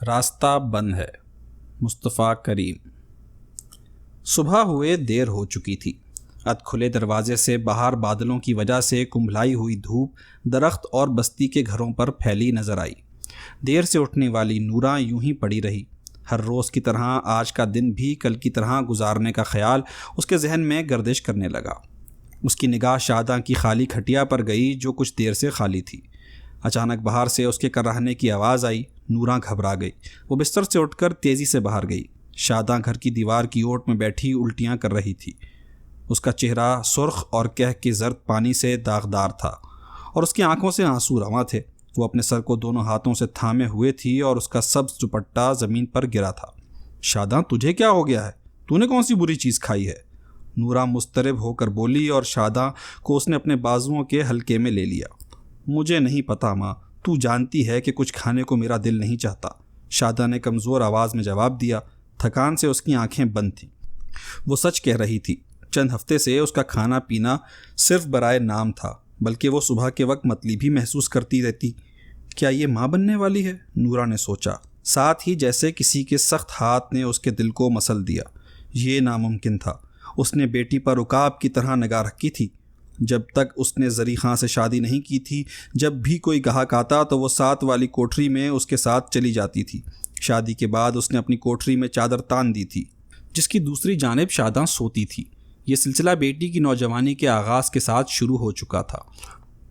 راستہ بند ہے۔ مصطفیٰ کریم۔ صبح ہوئے دیر ہو چکی تھی۔ اد کھلے دروازے سے باہر بادلوں کی وجہ سے کمبھلائی ہوئی دھوپ درخت اور بستی کے گھروں پر پھیلی نظر آئی۔ دیر سے اٹھنے والی نورا یوں ہی پڑی رہی۔ ہر روز کی طرح آج کا دن بھی کل کی طرح گزارنے کا خیال اس کے ذہن میں گردش کرنے لگا۔ اس کی نگاہ شاداں کی خالی کھٹیا پر گئی جو کچھ دیر سے خالی تھی۔ اچانک باہر سے اس کے کراہنے کی آواز آئی۔ نورا گھبرا گئی۔ وہ بستر سے اٹھ کر تیزی سے باہر گئی۔ شاداں گھر کی دیوار کی اوٹ میں بیٹھی الٹیاں کر رہی تھی۔ اس کا چہرہ سرخ اور کہہ کے زرد پانی سے داغدار تھا اور اس کی آنکھوں سے آنسو رواں تھے۔ وہ اپنے سر کو دونوں ہاتھوں سے تھامے ہوئے تھی اور اس کا سبز دوپٹہ زمین پر گرا تھا۔ شاداں تجھے کیا ہو گیا ہے؟ تو نے کون سی بری چیز کھائی ہے؟ نورا مضطرب ہو کر بولی اور شاداں کو اس نے اپنے بازوؤں کے حلقے میں لے لیا۔ مجھے نہیں پتا ماں، تو جانتی ہے کہ کچھ کھانے کو میرا دل نہیں چاہتا، شاداں نے کمزور آواز میں جواب دیا۔ تھکان سے اس کی آنکھیں بند تھیں۔ وہ سچ کہہ رہی تھی۔ چند ہفتے سے اس کا کھانا پینا صرف برائے نام تھا، بلکہ وہ صبح کے وقت متلی بھی محسوس کرتی رہتی۔ کیا یہ ماں بننے والی ہے؟ نورا نے سوچا، ساتھ ہی جیسے کسی کے سخت ہاتھ نے اس کے دل کو مسل دیا۔ یہ ناممکن تھا۔ اس نے بیٹی پر عقاب کی طرح نگاہ رکھی تھی۔ جب تک اس نے زری خاں سے شادی نہیں کی تھی، جب بھی کوئی گاہک آتا تو وہ ساتھ والی کوٹری میں اس کے ساتھ چلی جاتی تھی۔ شادی کے بعد اس نے اپنی کوٹری میں چادر تان دی تھی جس کی دوسری جانب شاداں سوتی تھی۔ یہ سلسلہ بیٹی کی نوجوانی کے آغاز کے ساتھ شروع ہو چکا تھا۔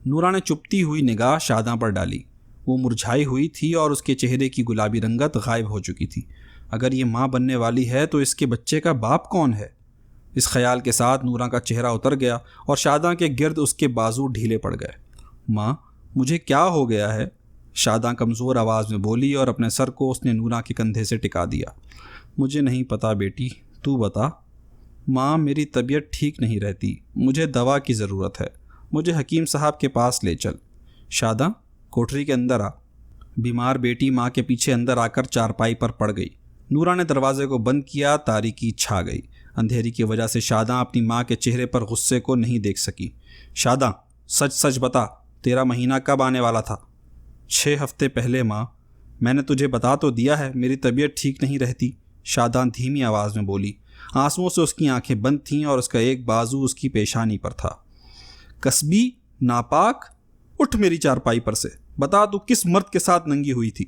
نورا نے چپتی ہوئی نگاہ شاداں پر ڈالی۔ وہ مرجھائی ہوئی تھی اور اس کے چہرے کی گلابی رنگت غائب ہو چکی تھی۔ اگر یہ ماں بننے والی ہے تو اس کے بچے کا باپ کون ہے؟ اس خیال کے ساتھ نورا کا چہرہ اتر گیا اور شاداں کے گرد اس کے بازو ڈھیلے پڑ گئے۔ ماں، مجھے کیا ہو گیا ہے؟ شاداں کمزور آواز میں بولی اور اپنے سر کو اس نے نورا کے کندھے سے ٹکا دیا۔ مجھے نہیں پتا بیٹی، تو بتا۔ ماں، میری طبیعت ٹھیک نہیں رہتی، مجھے دوا کی ضرورت ہے، مجھے حکیم صاحب کے پاس لے چل۔ شاداں، کوٹری کے اندر آ۔ بیمار بیٹی ماں کے پیچھے اندر آ کر چارپائی پر پڑ گئی۔ نورا نے دروازے کو بند کیا۔ تاریکی چھا گئی۔ اندھیری کی وجہ سے شاداں اپنی ماں کے چہرے پر غصے کو نہیں دیکھ سکی۔ شاداں، سچ سچ بتا، تیرا مہینہ کب آنے والا تھا؟ 6 ہفتے پہلے ماں، میں نے تجھے بتا تو دیا ہے میری طبیعت ٹھیک نہیں رہتی، شاداں دھیمی آواز میں بولی۔ آنسوؤں سے اس کی آنکھیں بند تھیں اور اس کا ایک بازو اس کی پیشانی پر تھا۔ کسبی، ناپاک، اٹھ میری چارپائی پر سے، بتا تو کس مرد کے ساتھ ننگی ہوئی تھی؟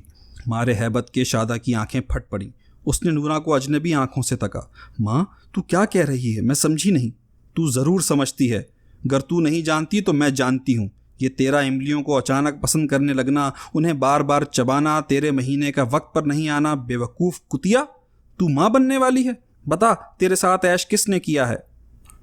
مارے ہیبت کے شاداں کی آنکھیں پھٹ پڑیں۔ اس نے نورا کو اجنبی آنکھوں سے تکا۔ ماں، تو کیا کہہ رہی ہے؟ میں سمجھی نہیں۔ تو ضرور سمجھتی ہے، گر تو نہیں جانتی تو میں جانتی ہوں۔ یہ تیرا املیوں کو اچانک پسند کرنے لگنا، انہیں بار بار چبانا، تیرے مہینے کا وقت پر نہیں آنا، بے وقوف کتیا، تو ماں بننے والی ہے؟ بتا، تیرے ساتھ عیش کس نے کیا ہے؟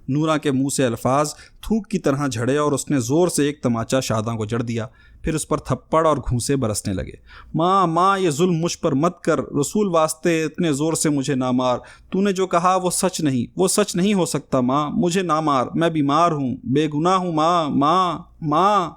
نورا کے منہ سے الفاظ تھوک کی طرح جھڑے اور اس نے زور سے ایک تماچا شاداں کو جڑ دیا۔ پھر اس پر تھپڑ اور گھونسے برسنے لگے۔ ماں ماں، یہ ظلم مجھ پر مت کر، رسول واسطے اتنے زور سے مجھے نہ مار۔ تو نے جو کہا وہ سچ نہیں ہو سکتا ماں، مجھے نہ مار، میں بیمار ہوں، بے گناہ ہوں ماں ماں ماں۔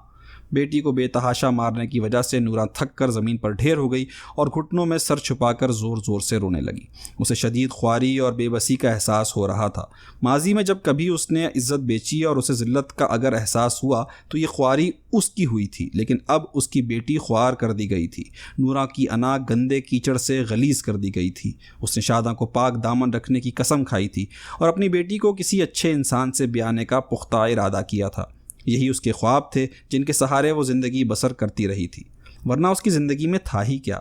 بیٹی کو بے تحاشا مارنے کی وجہ سے نورا تھک کر زمین پر ڈھیر ہو گئی اور گھٹنوں میں سر چھپا کر زور زور سے رونے لگی۔ اسے شدید خواری اور بے بسی کا احساس ہو رہا تھا۔ ماضی میں جب کبھی اس نے عزت بیچی اور اسے ذلت کا اگر احساس ہوا تو یہ خواری اس کی ہوئی تھی، لیکن اب اس کی بیٹی خوار کر دی گئی تھی۔ نورا کی انا گندے کیچڑ سے غلیظ کر دی گئی تھی۔ اس نے شاداں کو پاک دامن رکھنے کی قسم کھائی تھی اور اپنی بیٹی کو کسی اچھے انسان سے بیانے کا پختہ ارادہ کیا تھا۔ یہی اس کے خواب تھے جن کے سہارے وہ زندگی بسر کرتی رہی تھی، ورنہ اس کی زندگی میں تھا ہی کیا؟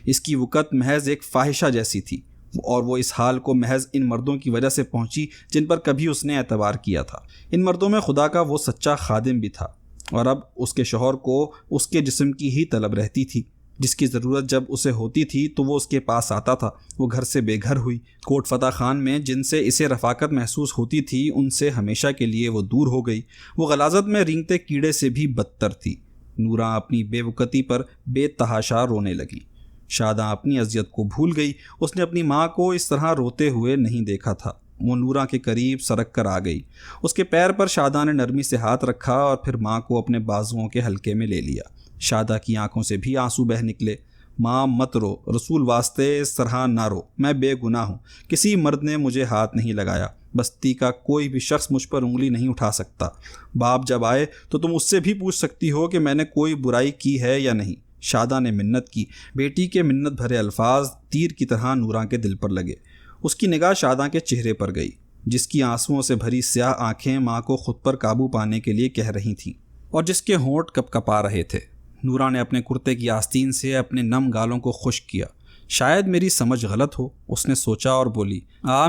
اس کی وقت محض ایک فاحشہ جیسی تھی، اور وہ اس حال کو محض ان مردوں کی وجہ سے پہنچی جن پر کبھی اس نے اعتبار کیا تھا۔ ان مردوں میں خدا کا وہ سچا خادم بھی تھا، اور اب اس کے شوہر کو اس کے جسم کی ہی طلب رہتی تھی۔ جس کی ضرورت جب اسے ہوتی تھی تو وہ اس کے پاس آتا تھا۔ وہ گھر سے بے گھر ہوئی۔ کوٹ فتح خان میں جن سے اسے رفاقت محسوس ہوتی تھی ان سے ہمیشہ کے لیے وہ دور ہو گئی۔ وہ غلاظت میں رینگتے کیڑے سے بھی بدتر تھی۔ نورا اپنی بے وقتی پر بے تحاشا رونے لگی۔ شاداں اپنی اذیت کو بھول گئی۔ اس نے اپنی ماں کو اس طرح روتے ہوئے نہیں دیکھا تھا۔ وہ نورا کے قریب سرک کر آ گئی۔ اس کے پیر پر شاداں نے نرمی سے ہاتھ رکھا اور پھر ماں کو اپنے بازوؤں کے حلقے میں لے لیا۔ شاداں کی آنکھوں سے بھی آنسو بہہ نکلے۔ ماں مت رو، رسول واسطے اس طرح نہ رو، میں بے گناہ ہوں، کسی مرد نے مجھے ہاتھ نہیں لگایا، بستی کا کوئی بھی شخص مجھ پر انگلی نہیں اٹھا سکتا۔ باپ جب آئے تو تم اس سے بھی پوچھ سکتی ہو کہ میں نے کوئی برائی کی ہے یا نہیں۔ شاداں نے منت کی۔ بیٹی کے منت بھرے الفاظ تیر کی طرح نوراں کے دل پر لگے۔ اس کی نگاہ شاداں کے چہرے پر گئی، جس کی آنسوؤں سے بھری سیاہ آنکھیں ماں کو خود پر قابو پانے کے لیے کہہ رہی تھیں، اور جس کے ہونٹ کپ کپا رہے تھے۔ نوراں نے اپنے کرتے کی آستین سے اپنے نم گالوں کو خشک کیا۔ شاید میری سمجھ غلط ہو، اس نے سوچا اور بولی،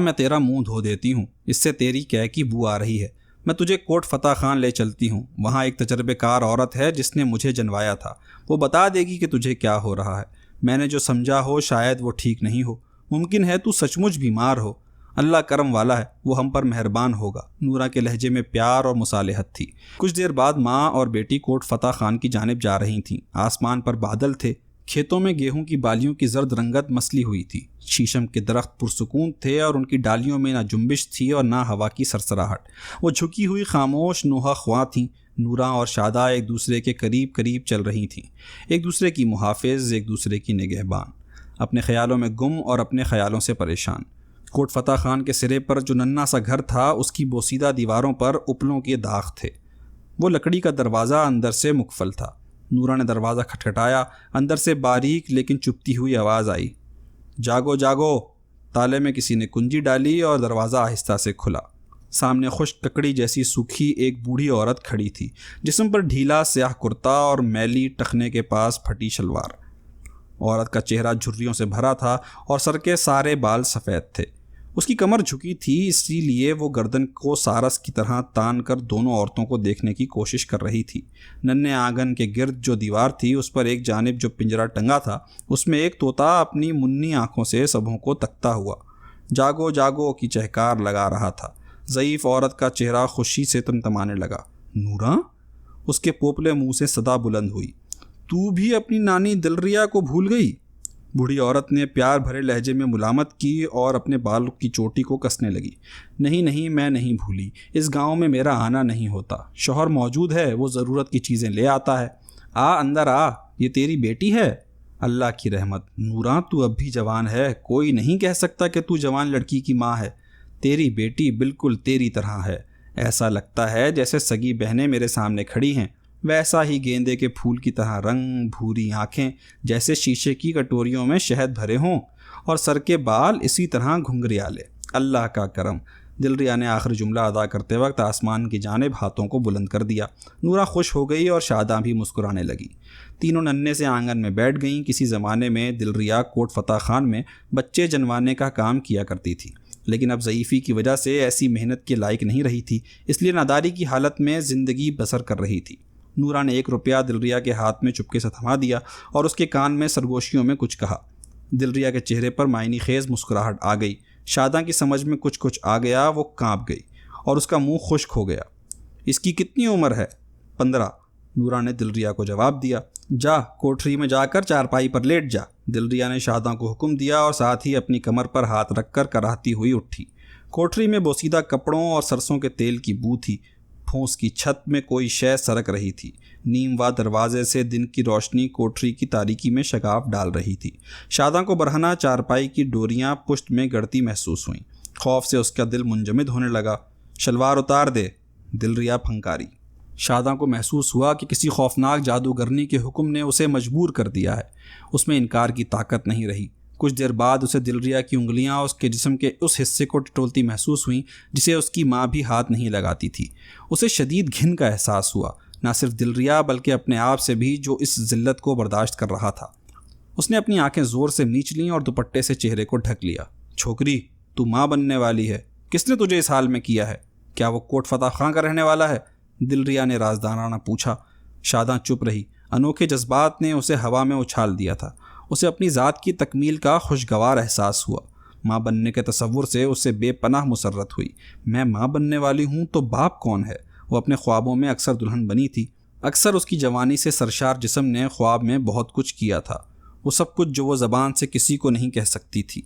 میں تیرا منہ دھو دیتی ہوں، اس سے تیری کہہ کی بو آ رہی ہے۔ میں تجھے کوٹ فتح خان لے چلتی ہوں، وہاں ایک تجربے کار عورت ہے جس نے مجھے جنوایا تھا، وہ بتا دے گی کہ تجھے کیا ہو رہا ہے۔ میں نے جو سمجھا ہو شاید وہ ٹھیک نہیں ہو، ممکن ہے تو سچ مچ بیمار ہو، اللہ کرم والا ہے، وہ ہم پر مہربان ہوگا۔ نورا کے لہجے میں پیار اور مصالحت تھی۔ کچھ دیر بعد ماں اور بیٹی کوٹ فتح خان کی جانب جا رہی تھیں۔ آسمان پر بادل تھے، کھیتوں میں گیہوں کی بالیوں کی زرد رنگت مسلی ہوئی تھی۔ شیشم کے درخت پرسکون تھے اور ان کی ڈالیوں میں نہ جنبش تھی اور نہ ہوا کی سرسراہٹ۔ وہ جھکی ہوئی خاموش نوحہ خواں تھیں۔ نوراں اور شادہ ایک دوسرے کے قریب قریب چل رہی تھیں، ایک دوسرے کی محافظ، ایک دوسرے کی نگہبان، اپنے خیالوں میں گم اور اپنے خیالوں سے پریشان۔ کوٹ فتح خان کے سرے پر جو ننھا سا گھر تھا، اس کی بوسیدہ دیواروں پر اپلوں کے داغ تھے۔ وہ لکڑی کا دروازہ اندر سے مقفل تھا۔ نورا نے دروازہ کھٹکھٹایا، اندر سے باریک لیکن چپتی ہوئی آواز آئی، جاگو جاگو۔ تالے میں کسی نے کنجی ڈالی اور دروازہ آہستہ سے کھلا۔ سامنے خشک ککڑی جیسی سوکھی ایک بوڑھی عورت کھڑی تھی، جسم پر ڈھیلا سیاہ کرتا اور میلی ٹخنے کے پاس پھٹی شلوار۔ عورت کا چہرہ جھریوں سے بھرا تھا اور سر کے سارے بال سفید تھے۔ اس کی کمر جھکی تھی، اسی لیے وہ گردن کو سارس کی طرح تان کر دونوں عورتوں کو دیکھنے کی کوشش کر رہی تھی۔ ننھے آنگن کے گرد جو دیوار تھی، اس پر ایک جانب جو پنجرہ ٹنگا تھا، اس میں ایک طوطا اپنی منی آنکھوں سے سبھوں کو تکتا ہوا جاگو جاگو کی چہکار لگا رہا تھا۔ ضعیف عورت کا چہرہ خوشی سے تمتمانے لگا۔ نوراں؟ اس کے پوپلے منہ سے صدا بلند ہوئی، تو بھی اپنی نانی دلریا کو بھول گئی؟ بوڑھی عورت نے پیار بھرے لہجے میں ملامت کی اور اپنے بال کی چوٹی کو کسنے لگی۔ نہیں، میں نہیں بھولی، اس گاؤں میں میرا آنا نہیں ہوتا، شوہر موجود ہے، وہ ضرورت کی چیزیں لے آتا ہے۔ اندر آ، یہ تیری بیٹی ہے؟ اللہ کی رحمت، نوراں تو اب بھی جوان ہے، کوئی نہیں کہہ سکتا کہ تو جوان لڑکی کی ماں ہے۔ تیری بیٹی بالکل تیری طرح ہے، ایسا لگتا ہے جیسے سگی بہنیں میرے سامنے کھڑی ہیں، ویسا ہی گیندے کے پھول کی طرح رنگ، بھوری آنکھیں جیسے شیشے کی کٹوریوں میں شہد بھرے ہوں، اور سر کے بال اسی طرح گھنگریالے۔ اللہ کا کرم۔ دلریا نے آخری جملہ ادا کرتے وقت آسمان کی جانب ہاتھوں کو بلند کر دیا۔ نورا خوش ہو گئی اور شاداں بھی مسکرانے لگی۔ تینوں ننھے سے آنگن میں بیٹھ گئیں۔ کسی زمانے میں دلریا کوٹ فتح خان میں بچے جنوانے کا کام کیا کرتی تھی، لیکن اب ضعیفی کی وجہ سے ایسی محنت کے لائق نہیں رہی تھی، اس لیے ناداری کی حالت میں زندگی بسر کر رہی تھی۔ نورا نے 1 روپیہ دلریا کے ہاتھ میں چپکے سے تھما دیا اور اس کے کان میں سرگوشیوں میں کچھ کہا۔ دلریا کے چہرے پر معنی خیز مسکراہٹ آ گئی۔ شاداں کی سمجھ میں کچھ آ گیا، وہ کانپ گئی اور اس کا منہ خشک ہو گیا۔ اس کی کتنی عمر ہے؟ 15، نورا نے دلریا کو جواب دیا۔ جا، کوٹھری میں جا کر چارپائی پر لیٹ جا، دلریا نے شاداں کو حکم دیا اور ساتھ ہی اپنی کمر پر ہاتھ رکھ کر کراہتی ہوئی اٹھی۔ کوٹھری میں بوسیدہ کپڑوں اور سرسوں کے تیل کی بو تھی۔ پھونس کی چھت میں کوئی شے سرک رہی تھی۔ نیم وا دروازے سے دن کی روشنی کوٹھری کی تاریکی میں شگاف ڈال رہی تھی۔ شاداں کو برہنہ چارپائی کی ڈوریاں پشت میں گڑتی محسوس ہوئیں۔ خوف سے اس کا دل منجمد ہونے لگا۔ شلوار اتار دے، دلریا پھنکاری۔ شاداں کو محسوس ہوا کہ کسی خوفناک جادوگرنی کے حکم نے اسے مجبور کر دیا ہے۔ اس میں انکار کی طاقت نہیں رہی۔ کچھ دیر بعد اسے دلریا کی انگلیاں اس کے جسم کے اس حصے کو ٹٹولتی محسوس ہوئیں جسے اس کی ماں بھی ہاتھ نہیں لگاتی تھی۔ اسے شدید گھن کا احساس ہوا، نہ صرف دلریا بلکہ اپنے آپ سے بھی جو اس ذلت کو برداشت کر رہا تھا۔ اس نے اپنی آنکھیں زور سے میچ لیں اور دوپٹے سے چہرے کو ڈھک لیا۔ چھوکری، تو ماں بننے والی ہے، کس نے تجھے اس حال میں کیا ہے؟ کیا وہ کوٹ فتح خان کا رہنے والا ہے؟ دلریا نے رازدارانہ پوچھا۔ شاداں چپ رہی۔ انوکھے جذبات نے اسے ہوا میں اچھال دیا تھا۔ اسے اپنی ذات کی تکمیل کا خوشگوار احساس ہوا۔ ماں بننے کے تصور سے اسے بے پناہ مسرت ہوئی۔ میں ماں بننے والی ہوں تو باپ کون ہے؟ وہ اپنے خوابوں میں اکثر دلہن بنی تھی۔ اکثر اس کی جوانی سے سرشار جسم نے خواب میں بہت کچھ کیا تھا، وہ سب کچھ جو وہ زبان سے کسی کو نہیں کہہ سکتی تھی۔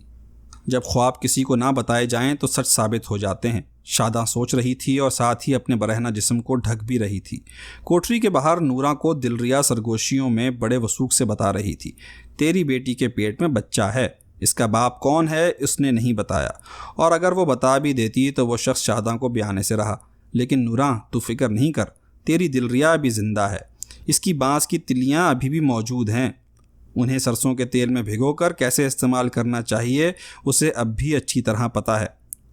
جب خواب کسی کو نہ بتائے جائیں تو سچ ثابت ہو جاتے ہیں۔ شاداں سوچ رہی تھی اور ساتھ ہی اپنے برہنہ جسم کو ڈھک بھی رہی تھی۔ کوٹری کے باہر نوراں کو دلریا سرگوشیوں میں بڑے وثوق سے بتا رہی تھی، تیری بیٹی کے پیٹ میں بچہ ہے، اس کا باپ کون ہے اس نے نہیں بتایا، اور اگر وہ بتا بھی دیتی تو وہ شخص شاداں کو بیانے سے رہا۔ لیکن نوراں، تو فکر نہیں کر، تیری دلریا بھی زندہ ہے، اس کی بانس کی تلیاں ابھی بھی موجود ہیں، انہیں سرسوں کے تیل میں بھگو کر کیسے استعمال کرنا چاہیے اسے اب بھی اچھی طرح پتہ ہے۔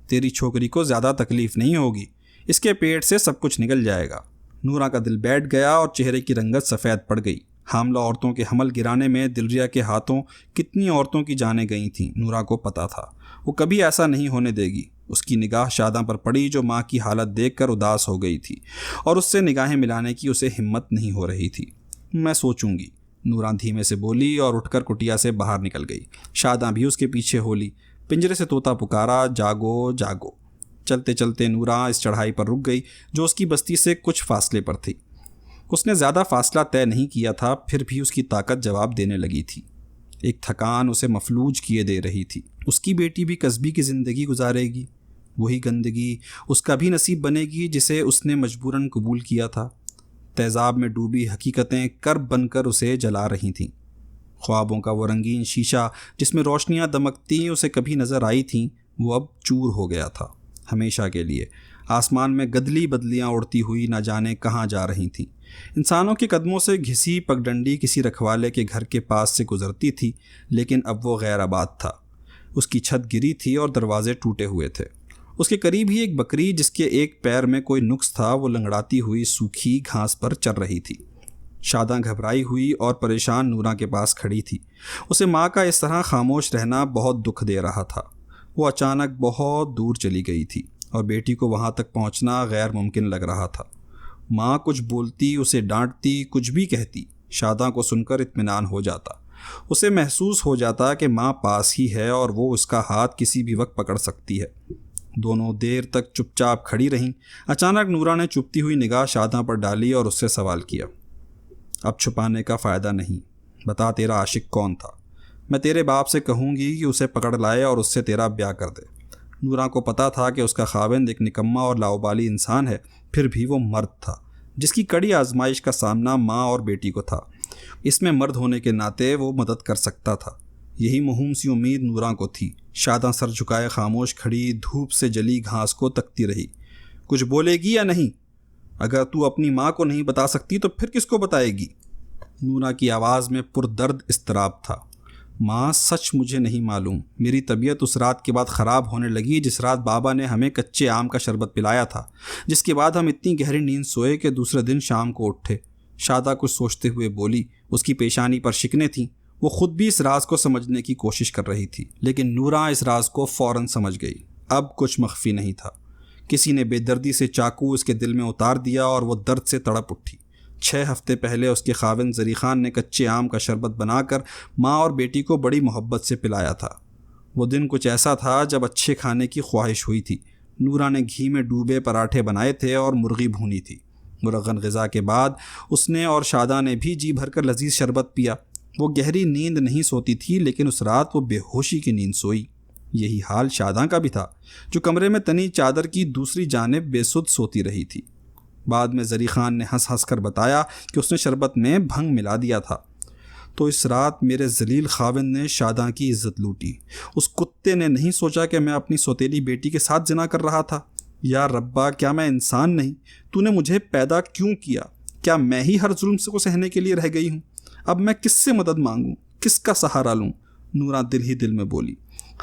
تیری چھوکری کو زیادہ تکلیف نہیں ہوگی، اس کے پیٹ سے سب کچھ نکل جائے گا۔ نورا کا دل بیٹھ گیا اور چہرے کی رنگت سفید پڑ گئی۔ حاملہ عورتوں کے حمل گرانے میں دلریا کے ہاتھوں کتنی عورتوں کی جانیں گئی تھیں، نورا کو پتہ تھا۔ وہ کبھی ایسا نہیں ہونے دے گی۔ اس کی نگاہ شاداں پر پڑی جو ماں کی حالت دیکھ کر اداس ہو گئی تھی، اور اس سے نگاہیں ملانے کی اسے ہمت نہیں ہو رہی تھی۔ میں سوچوں گی، نورا دھیمے سے بولی اور اٹھ کر کٹیا سے باہر نکل گئی۔ شاداں بھی اس کے پیچھے ہو لی۔ پنجرے سے طوطا پکارا، جاگو جاگو۔ چلتے چلتے نورا اس چڑھائی پر رک گئی جو اس کی بستی سے کچھ فاصلے پر تھی۔ اس نے زیادہ فاصلہ طے نہیں کیا تھا، پھر بھی اس کی طاقت جواب دینے لگی تھی۔ ایک تھکان اسے مفلوج کیے دے رہی تھی۔ اس کی بیٹی بھی قصبی کی زندگی گزارے گی، وہی گندگی اس کا بھی نصیب بنے گی جسے اس نے مجبوراً قبول کیا تھا۔ تیزاب میں ڈوبی حقیقتیں کرب بن کر اسے جلا رہی تھیں۔ خوابوں کا وہ رنگین شیشہ جس میں روشنیاں دمکتی اسے کبھی نظر آئی تھیں، وہ اب چور ہو گیا تھا، ہمیشہ کے لیے۔ آسمان میں گدلی بدلیاں اڑتی ہوئی نہ جانے کہاں جا رہی تھیں۔ انسانوں کے قدموں سے گھسی پگڈنڈی کسی رکھوالے کے گھر کے پاس سے گزرتی تھی، لیکن اب وہ غیر آباد تھا۔ اس کی چھت گری تھی اور دروازے ٹوٹے ہوئے تھے۔ اس کے قریب ہی ایک بکری جس کے ایک پیر میں کوئی نقص تھا، وہ لنگڑاتی ہوئی سوکھی گھاس پر چر رہی تھی۔ شاداں گھبرائی ہوئی اور پریشان نورا کے پاس کھڑی تھی۔ اسے ماں کا اس طرح خاموش رہنا بہت دکھ دے رہا تھا۔ وہ اچانک بہت دور چلی گئی تھی اور بیٹی کو وہاں تک پہنچنا غیر ممکن لگ رہا تھا۔ ماں کچھ بولتی، اسے ڈانٹتی، کچھ بھی کہتی، شاداں کو سن کر اطمینان ہو جاتا۔ اسے محسوس ہو جاتا کہ ماں پاس ہی ہے اور وہ اس کا ہاتھ کسی بھی وقت پکڑ سکتی ہے۔ دونوں دیر تک چپ چاپ کھڑی رہیں۔ اچانک نورا نے چپتی ہوئی نگاہ شاداں پر ڈالی اور اس سے سوال کیا، اب چھپانے کا فائدہ نہیں، بتا تیرا عاشق کون تھا؟ میں تیرے باپ سے کہوں گی کہ اسے پکڑ لائے اور اس سے تیرا بیاہ کر دے۔ نورا کو پتہ تھا کہ اس کا خاوند ایک نکما اور لاؤبالی انسان ہے، پھر بھی وہ مرد تھا جس کی کڑی آزمائش کا سامنا ماں اور بیٹی کو تھا۔ اس میں مرد ہونے کے ناطے وہ مدد کر سکتا تھا۔ یہی مہوم سی امید نورا کو تھی۔ شاداں سر جھکائے خاموش کھڑی دھوپ سے جلی گھاس کو تکتی رہی۔ کچھ بولے گی یا نہیں؟ اگر تو اپنی ماں کو نہیں بتا سکتی تو پھر کس کو بتائے گی؟ نورا کی آواز میں پردرد اضطراب تھا۔ ماں، سچ مجھے نہیں معلوم۔ میری طبیعت اس رات کے بعد خراب ہونے لگی جس رات بابا نے ہمیں کچے آم کا شربت پلایا تھا، جس کے بعد ہم اتنی گہری نیند سوئے کہ دوسرے دن شام کو اٹھے۔ شادہ کچھ سوچتے ہوئے بولی۔ اس کی پیشانی پر شکنیں تھیں۔ وہ خود بھی اس راز کو سمجھنے کی کوشش کر رہی تھی، لیکن نورا اس راز کو فوراً سمجھ گئی۔ اب کچھ مخفی نہیں تھا۔ کسی نے بے دردی سے چاقو اس کے دل میں اتار دیا اور وہ درد سے تڑپ اٹھی۔ 6 ہفتے پہلے اس کے خاوند زری خان نے کچے آم کا شربت بنا کر ماں اور بیٹی کو بڑی محبت سے پلایا تھا۔ وہ دن کچھ ایسا تھا جب اچھے کھانے کی خواہش ہوئی تھی۔ نورا نے گھی میں ڈوبے پراٹھے بنائے تھے اور مرغی بھونی تھی۔ مرغن غذا کے بعد اس نے اور شاداں نے بھی جی بھر کر لذیذ شربت پیا۔ وہ گہری نیند نہیں سوتی تھی، لیکن اس رات وہ بے ہوشی کی نیند سوئی۔ یہی حال شاداں کا بھی تھا، جو کمرے میں تنی چادر کی دوسری جانب بے سدھ سوتی رہی تھی۔ بعد میں زری خان نے ہنس ہنس کر بتایا کہ اس نے شربت میں بھنگ ملا دیا تھا۔ تو اس رات میرے ذلیل خاوند نے شاداں کی عزت لوٹی۔ اس کتے نے نہیں سوچا کہ میں اپنی سوتیلی بیٹی کے ساتھ زنا کر رہا تھا۔ یا ربا، کیا میں انسان نہیں؟ تو نے مجھے پیدا کیوں کیا؟ کیا میں ہی ہر ظلم کو سہنے کے لیے رہ گئی ہوں؟ اب میں کس سے مدد مانگوں؟ کس کا سہارا لوں؟ نورا دل ہی دل میں بولی۔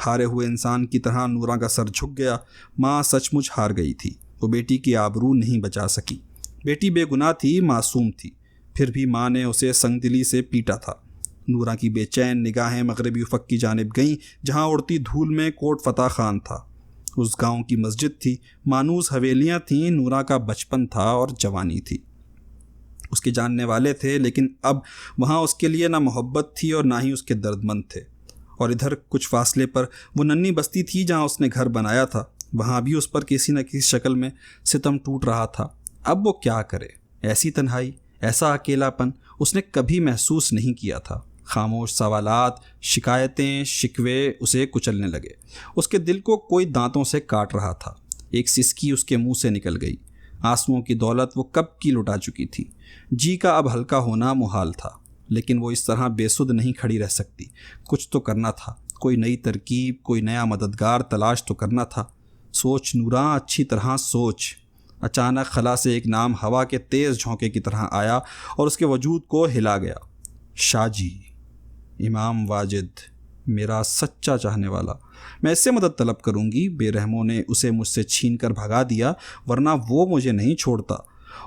ہارے ہوئے انسان کی طرح نورا کا سر جھک گیا۔ ماں سچ مچ ہار گئی تھی۔ وہ بیٹی کی آبرو نہیں بچا سکی۔ بیٹی بے گناہ تھی، معصوم تھی، پھر بھی ماں نے اسے سنگ دلی سے پیٹا تھا۔ نورا کی بے چین نگاہیں مغربی افق کی جانب گئیں، جہاں اڑتی دھول میں کوٹ فتح خان تھا۔ اس گاؤں کی مسجد تھی، مانوس حویلیاں تھیں، نورا کا بچپن تھا اور جوانی تھی۔ اس کے جاننے والے تھے، لیکن اب وہاں اس کے لیے نہ محبت تھی اور نہ ہی اس کے درد مند تھے۔ اور ادھر کچھ فاصلے پر وہ ننھی بستی تھی جہاں اس نے گھر بنایا تھا، وہاں بھی اس پر کسی نہ کسی شکل میں ستم ٹوٹ رہا تھا۔ اب وہ کیا کرے؟ ایسی تنہائی، ایسا اکیلا پن اس نے کبھی محسوس نہیں کیا تھا۔ خاموش سوالات، شکایتیں، شکوے اسے کچلنے لگے۔ اس کے دل کو کوئی دانتوں سے کاٹ رہا تھا۔ ایک سسکی اس کے منہ سے نکل گئی۔ آنسوؤں کی دولت وہ کب کی لٹا چکی تھی۔ جی کا اب ہلکا ہونا محال تھا، لیکن وہ اس طرح بے سدھ نہیں کھڑی رہ سکتی۔ کچھ تو کرنا تھا، کوئی نئی ترکیب، کوئی نیا مددگار تلاش تو کرنا تھا۔ سوچ نورا، اچھی طرح سوچ۔ اچانک خلا سے ایک نام ہوا کے تیز جھونکے کی طرح آیا اور اس کے وجود کو ہلا گیا۔ شاہ جی۔ امام واجد میرا سچا چاہنے والا، میں اس سے مدد طلب کروں گی۔ بے رحموں نے اسے مجھ سے چھین کر بھگا دیا، ورنہ وہ مجھے نہیں چھوڑتا۔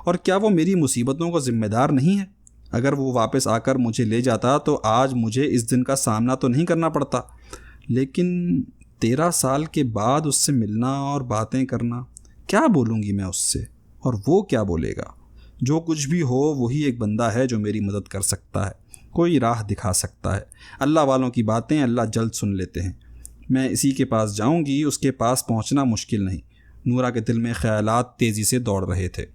اور کیا وہ میری مصیبتوں کا ذمہ دار نہیں ہے؟ اگر وہ واپس آ کر مجھے لے جاتا تو آج مجھے اس دن کا سامنا تو نہیں کرنا پڑتا، لیکن 13 سال کے بعد اس سے ملنا اور باتیں کرنا، کیا بولوں گی میں اس سے، اور وہ کیا بولے گا؟ جو کچھ بھی ہو وہی ایک بندہ ہے جو میری مدد کر سکتا ہے، کوئی راہ دکھا سکتا ہے۔ اللہ والوں کی باتیں اللہ جلد سن لیتے ہیں۔ میں اسی کے پاس جاؤں گی، اس کے پاس پہنچنا مشکل نہیں۔ نورا کے دل میں خیالات تیزی سے دوڑ رہے تھے۔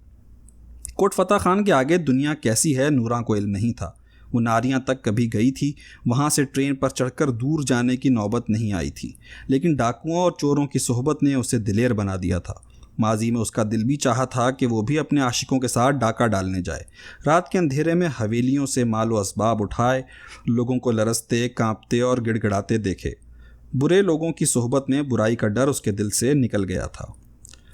کوٹ فتح خان کے آگے دنیا کیسی ہے نورا کو علم نہیں تھا۔ وہ ناریاں تک کبھی گئی تھی، وہاں سے ٹرین پر چڑھ کر دور جانے کی نوبت نہیں آئی تھی، لیکن ڈاکوؤں اور چوروں کی صحبت نے اسے دلیر بنا دیا تھا۔ ماضی میں اس کا دل بھی چاہا تھا کہ وہ بھی اپنے عاشقوں کے ساتھ ڈاکہ ڈالنے جائے، رات کے اندھیرے میں حویلیوں سے مال و اسباب اٹھائے، لوگوں کو لرزتے، کانپتے اور گڑ گڑاتے دیکھے۔ برے لوگوں کی صحبت میں برائی کا ڈر اس کے دل سے نکل گیا تھا۔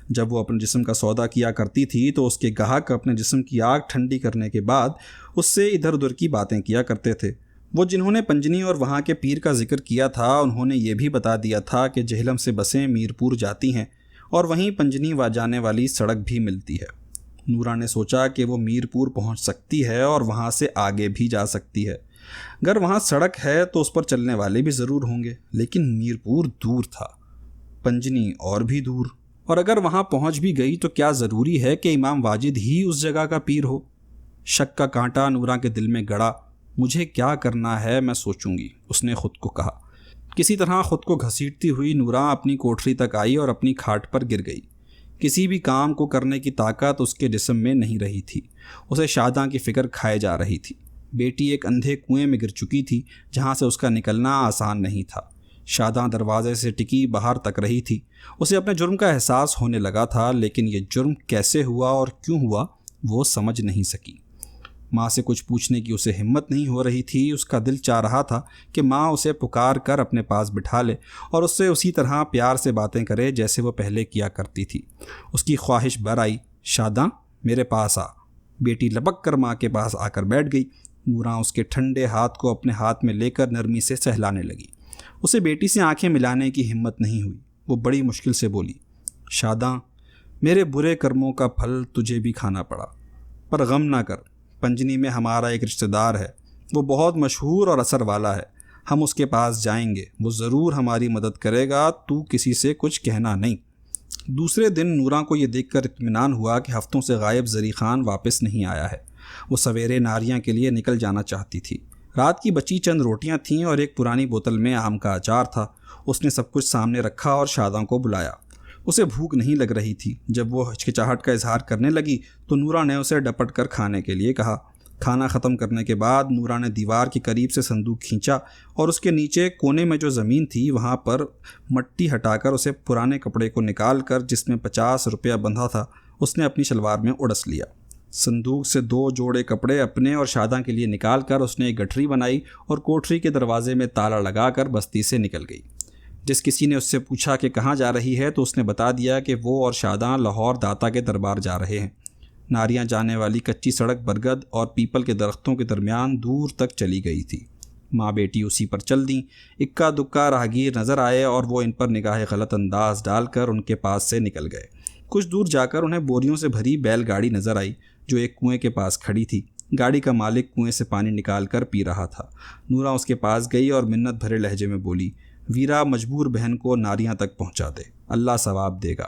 جب وہ اپنے جسم کا سودا کیا کرتی تھی تو اس کے گاہک اپنے جسم کی آگ ٹھنڈی کرنے کے بعد اس سے ادھر ادھر کی باتیں کیا کرتے تھے۔ وہ جنہوں نے پنجنی اور وہاں کے پیر کا ذکر کیا تھا، انہوں نے یہ بھی بتا دیا تھا کہ جہلم سے بسیں میرپور جاتی ہیں اور وہیں پنجنی جانے والی سڑک بھی ملتی ہے۔ نورا نے سوچا کہ وہ میرپور پہنچ سکتی ہے اور وہاں سے آگے بھی جا سکتی ہے۔ اگر وہاں سڑک ہے تو اس پر چلنے والے بھی ضرور ہوں گے، لیکن میرپور دور تھا، پنجنی اور بھی دور، اور اگر وہاں پہنچ بھی گئی تو کیا ضروری ہے کہ امام واجد ہی اس جگہ کا پیر ہو؟ شک کا کانٹا نورا کے دل میں گڑا۔ مجھے کیا کرنا ہے میں سوچوں گی، اس نے خود کو کہا۔ کسی طرح خود کو گھسیٹتی ہوئی نورا اپنی کوٹری تک آئی اور اپنی کھاٹ پر گر گئی۔ کسی بھی کام کو کرنے کی طاقت اس کے جسم میں نہیں رہی تھی۔ اسے شاداں کی فکر کھائے جا رہی تھی۔ بیٹی ایک اندھے کنویں میں گر چکی تھی جہاں سے اس کا نکلنا آسان نہیں تھا۔ شاداں دروازے سے ٹکی باہر تک رہی تھی۔ اسے اپنے جرم کا احساس ہونے لگا تھا، لیکن یہ جرم کیسے ہوا اور کیوں ہوا وہ سمجھ نہیں سکی۔ ماں سے کچھ پوچھنے کی اسے ہمت نہیں ہو رہی تھی۔ اس کا دل چاہ رہا تھا کہ ماں اسے پکار کر اپنے پاس بٹھا لے اور اس سے اسی طرح پیار سے باتیں کرے جیسے وہ پہلے کیا کرتی تھی۔ اس کی خواہش بر آئی، شاداں میرے پاس آ۔ بیٹی لپک کر ماں کے پاس آ کر بیٹھ گئی۔ نورا اس کے ٹھنڈے ہاتھ کو اپنے ہاتھ میں لے کر نرمی سے سہلانے لگی۔ اسے بیٹی سے آنکھیں ملانے کی ہمت نہیں ہوئی۔ وہ بڑی مشکل سے بولی، شاداں میرے برے کرموں کا پھل تجھے بھی کھانا پڑا، پر غم نہ کر، پنجنی میں ہمارا ایک رشتہ دار ہے، وہ بہت مشہور اور اثر والا ہے، ہم اس کے پاس جائیں گے، وہ ضرور ہماری مدد کرے گا، تو کسی سے کچھ کہنا نہیں۔ دوسرے دن نورا کو یہ دیکھ کر اطمینان ہوا کہ ہفتوں سے غائب زری خان واپس نہیں آیا ہے۔ وہ سویرے ناریاں کے لیے نکل جانا چاہتی تھی۔ رات کی بچی چند روٹیاں تھیں اور ایک پرانی بوتل میں آم کا اچار تھا۔ اس نے سب کچھ سامنے رکھا اور شاداں کو بلایا۔ اسے بھوک نہیں لگ رہی تھی۔ جب وہ ہچکچاہٹ کا اظہار کرنے لگی تو نورا نے اسے ڈپٹ کر کھانے کے لیے کہا۔ کھانا ختم کرنے کے بعد نورا نے دیوار کے قریب سے صندوق کھینچا اور اس کے نیچے کونے میں جو زمین تھی وہاں پر مٹی ہٹا کر اسے پرانے کپڑے کو نکال کر جس میں 50 روپیہ بندھا تھا اس نے اپنی شلوار میں اڑس لیا۔ صندوق سے 2 جوڑے کپڑے اپنے اور شاداں کے لیے نکال کر اس نے ایک گٹھری بنائی اور کوٹری کے دروازے میں تالا لگا کر بستی سے نکل گئی۔ جس کسی نے اس سے پوچھا کہ کہاں جا رہی ہے تو اس نے بتا دیا کہ وہ اور شاداں لاہور داتا کے دربار جا رہے ہیں۔ ناریاں جانے والی کچی سڑک برگد اور پیپل کے درختوں کے درمیان دور تک چلی گئی تھی۔ ماں بیٹی اسی پر چل دیں۔ اکا دکا راہگیر نظر آئے اور وہ ان پر نگاہ غلط انداز ڈال کر ان کے پاس سے نکل گئے۔ کچھ دور جا کر انہیں بوریوں سے بھری بیل گاڑی نظر آئی جو ایک کنویں کے پاس کھڑی تھی۔ گاڑی کا مالک کنویں سے پانی نکال کر پی رہا تھا۔ نورا اس کے پاس گئی اور منت بھرے لہجے میں بولی، ویرا مجبور بہن کو ناریاں تک پہنچا دے، اللہ ثواب دے گا۔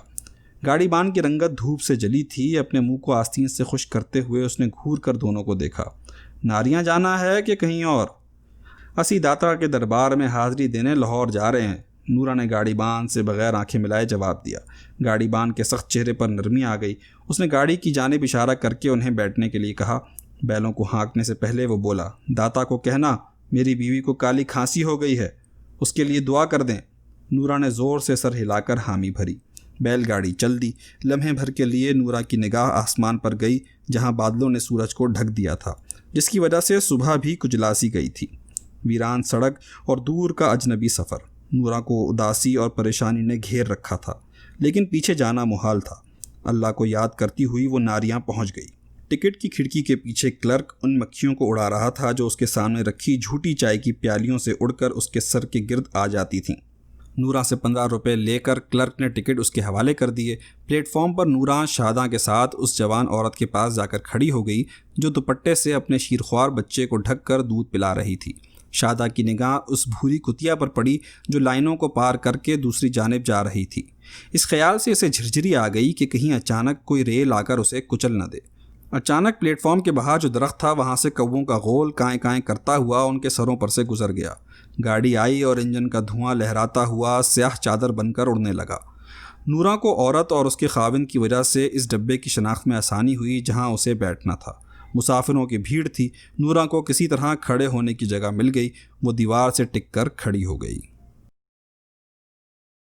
گاڑی بان کی رنگت دھوپ سے جلی تھی۔ اپنے منہ کو آستین سے خشک کرتے ہوئے اس نے گھور کر دونوں کو دیکھا۔ ناریاں جانا ہے کہ کہیں اور؟ اسی داتا کے دربار میں حاضری دینے لاہور جا رہے ہیں، نورا نے گاڑی بان سے بغیر آنکھیں ملائے جواب دیا۔ گاڑی بان کے سخت چہرے پر نرمی آ گئی۔ اس نے گاڑی کی جانب اشارہ کر کے انہیں بیٹھنے کے لیے کہا۔ بیلوں کو ہانکنے سے پہلے وہ بولا، داتا کو کہنا میری بیوی کو کالی کھانسی ہو گئی ہے، اس کے لیے دعا کر دیں۔ نورا نے زور سے سر ہلا کر حامی بھری۔ بیل گاڑی چل دی۔ لمحے بھر کے لیے نورا کی نگاہ آسمان پر گئی جہاں بادلوں نے سورج کو ڈھک دیا تھا، جس کی وجہ سے صبح بھی کجلاسی گئی تھی۔ ویران سڑک اور دور کا اجنبی سفر نورا کو اداسی اور پریشانی نے گھیر رکھا تھا، لیکن پیچھے جانا محال تھا۔ اللہ کو یاد کرتی ہوئی وہ ناریاں پہنچ گئی۔ ٹکٹ کی کھڑکی کے پیچھے کلرک ان مکھیوں کو اڑا رہا تھا جو اس کے سامنے رکھی جھوٹی چائے کی پیالیوں سے اڑ کر اس کے سر کے گرد آ جاتی تھیں۔ نورا سے 15 روپے لے کر کلرک نے ٹکٹ اس کے حوالے کر دیے۔ پلیٹ فارم پر نورا شاداں کے ساتھ اس جوان عورت کے پاس جا کر کھڑی ہو گئی جو دوپٹے سے اپنے شیرخوار بچے کو ڈھک کر دودھ پلا رہی تھی۔ شاداں کی نگاہ اس بھوری کتیا پر پڑی جو لائنوں کو پار کر کے دوسری جانب جا رہی تھی۔ اس خیال سے اسے جھرجھری آ گئی کہ کہیں اچانک کوئی ریل آ کر اسے کچل نہ دے۔ اچانک پلیٹ فارم کے باہر جو درخت تھا وہاں سے کووں کا غول کائیں کائیں کرتا ہوا ان کے سروں پر سے گزر گیا۔ گاڑی آئی اور انجن کا دھواں لہراتا ہوا سیاہ چادر بن کر اڑنے لگا۔ نورا کو عورت اور اس کے خاوند کی وجہ سے اس ڈبے کی شناخت میں آسانی ہوئی جہاں اسے بیٹھنا تھا۔ مسافروں کی بھیڑ تھی۔ نورا کو کسی طرح کھڑے ہونے کی جگہ مل گئی۔ وہ دیوار سے ٹک کر کھڑی ہو گئی۔